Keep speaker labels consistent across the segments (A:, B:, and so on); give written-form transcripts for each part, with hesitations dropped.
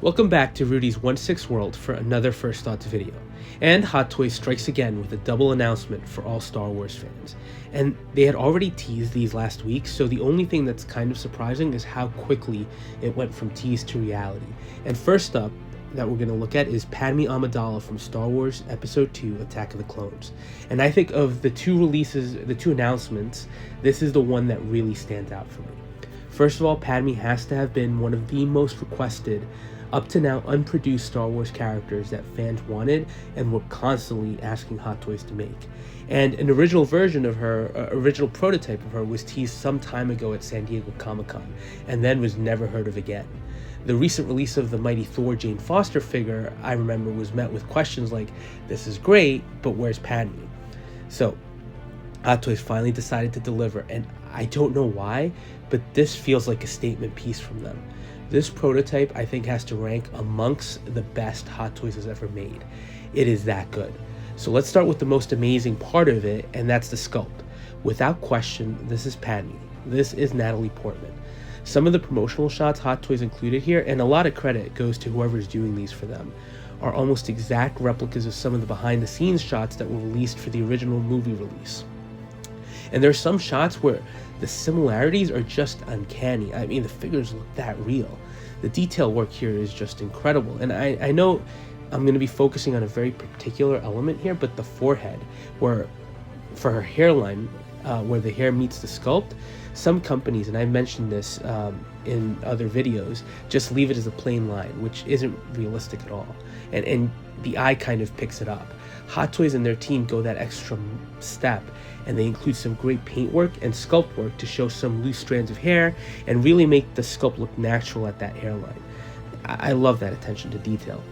A: Welcome back to Rudy's 1/6 World for another First Thoughts video. And Hot Toys strikes again with a double announcement for all Star Wars fans. And they had already teased these last week, so the only thing that's kind of surprising is how quickly it went from tease to reality. And first up that we're going to look at is Padme Amidala from Star Wars Episode 2 Attack of the Clones. And I think of the two releases, the two announcements, this is the one that really stands out for me. First of all, Padme has to have been one of the most requested up to now unproduced Star Wars characters that fans wanted and were constantly asking Hot Toys to make. And an original version of her, original prototype of her was teased some time ago at San Diego Comic-Con and then was never heard of again. The recent release of the Mighty Thor Jane Foster figure, I remember, was met with questions like, this is great, but where's Padme? So Hot Toys finally decided to deliver, and I don't know why, but this feels like a statement piece from them. This prototype, I think, has to rank amongst the best Hot Toys has ever made. It is that good. So let's start with the most amazing part of it, and that's the sculpt. Without question, this is Padme. This is Natalie Portman. Some of the promotional shots Hot Toys included here, and a lot of credit goes to whoever's doing these for them, are almost exact replicas of some of the behind-the-scenes shots that were released for the original movie release. And there's some shots where the similarities are just uncanny. I mean, the figures look that real. The detail work here is just incredible. And I know I'm going to be focusing on a very particular element here, but the forehead, where for her hairline, where the hair meets the sculpt, some companies, and I mentioned this in other videos, just leave it as a plain line, which isn't realistic at all. And the eye kind of picks it up. Hot Toys and their team go that extra step, and they include some great paint work and sculpt work to show some loose strands of hair and really make the sculpt look natural at that hairline. I love that attention to detail.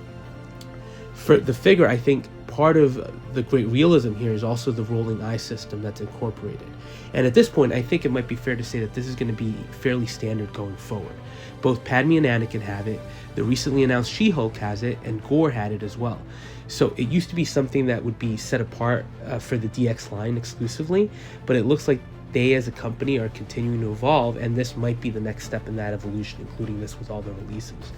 A: For the figure, I think part of the great realism here is also the rolling eye system that's incorporated. And at this point, I think it might be fair to say that this is going to be fairly standard going forward. Both Padme and Anakin have it, the recently announced She-Hulk has it, and Gore had it as well. So it used to be something that would be set apart for the DX line exclusively, but it looks like they as a company are continuing to evolve, and this might be the next step in that evolution, including this with all the releases.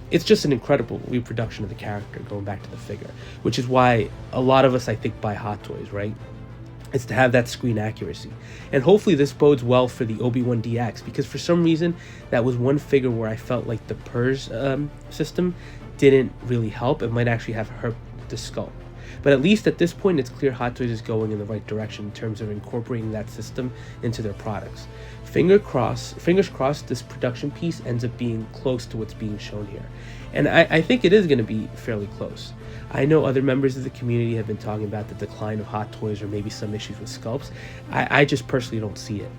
A: It's just an incredible reproduction of the character, going back to the figure, which is why a lot of us, I think, buy Hot Toys, right? It's to have that screen accuracy. And hopefully this bodes well for the Obi-Wan DX, because for some reason, that was one figure where I felt like the PERS system didn't really help. It might actually have hurt the sculpt. But at least at this point, it's clear Hot Toys is going in the right direction in terms of incorporating that system into their products. Fingers crossed, this production piece ends up being close to what's being shown here. And I think it is going to be fairly close. I know other members of the community have been talking about the decline of Hot Toys or maybe some issues with sculpts. I just personally don't see it.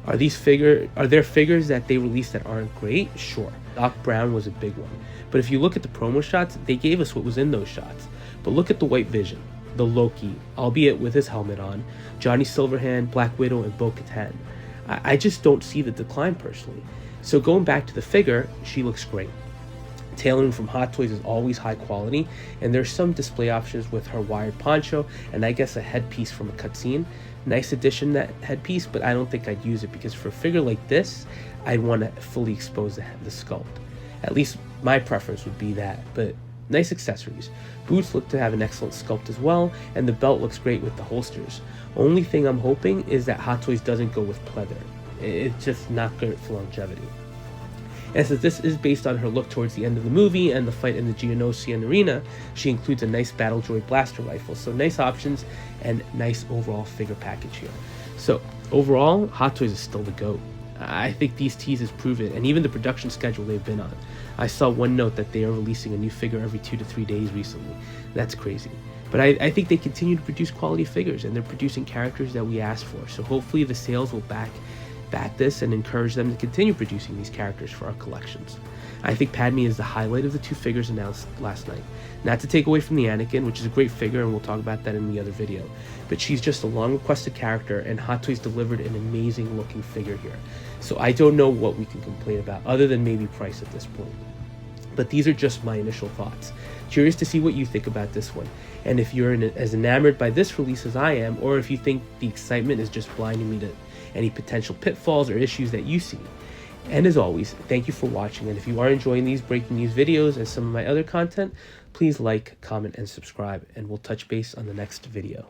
A: Are there figures that they released that aren't great? Sure. Doc Brown was a big one. But if you look at the promo shots, they gave us what was in those shots. But look at the White Vision, the Loki, albeit with his helmet on, Johnny Silverhand, Black Widow, and Bo-Katan. I just don't see the decline personally. So going back to the figure, she looks great. Tailoring from Hot Toys is always high quality, and there's some display options with her wired poncho and I guess a headpiece from a cutscene. Nice addition, that headpiece, but I don't think I'd use it because for a figure like this, I'd want to fully expose the sculpt. At least my preference would be that, but nice accessories. Boots look to have an excellent sculpt as well, and the belt looks great with the holsters. Only thing I'm hoping is that Hot Toys doesn't go with pleather. It's just not good for longevity. And since this is based on her look towards the end of the movie and the fight in the Geonosian arena, she includes a nice Battle Droid blaster rifle. So nice options and nice overall figure package here. So overall, Hot Toys is still the GOAT. I think these teases prove it, and even the production schedule they've been on. I saw one note that they are releasing a new figure every 2 to 3 days recently. That's crazy. But I think they continue to produce quality figures, and they're producing characters that we asked for. So hopefully the sales will back this and encourage them to continue producing these characters for our collections. I think Padme is the highlight of the two figures announced last night. Not to take away from the Anakin, which is a great figure, and we'll talk about that in the other video. But she's just a long requested character, and Hot Toys delivered an amazing looking figure here. So I don't know what we can complain about, other than maybe price at this point. But these are just my initial thoughts. Curious to see what you think about this one, and if you're as enamored by this release as I am, or if you think the excitement is just blinding me to any potential pitfalls or issues that you see. And as always, thank you for watching, and if you are enjoying these breaking news videos and some of my other content, please like, comment, and subscribe, and we'll touch base on the next video.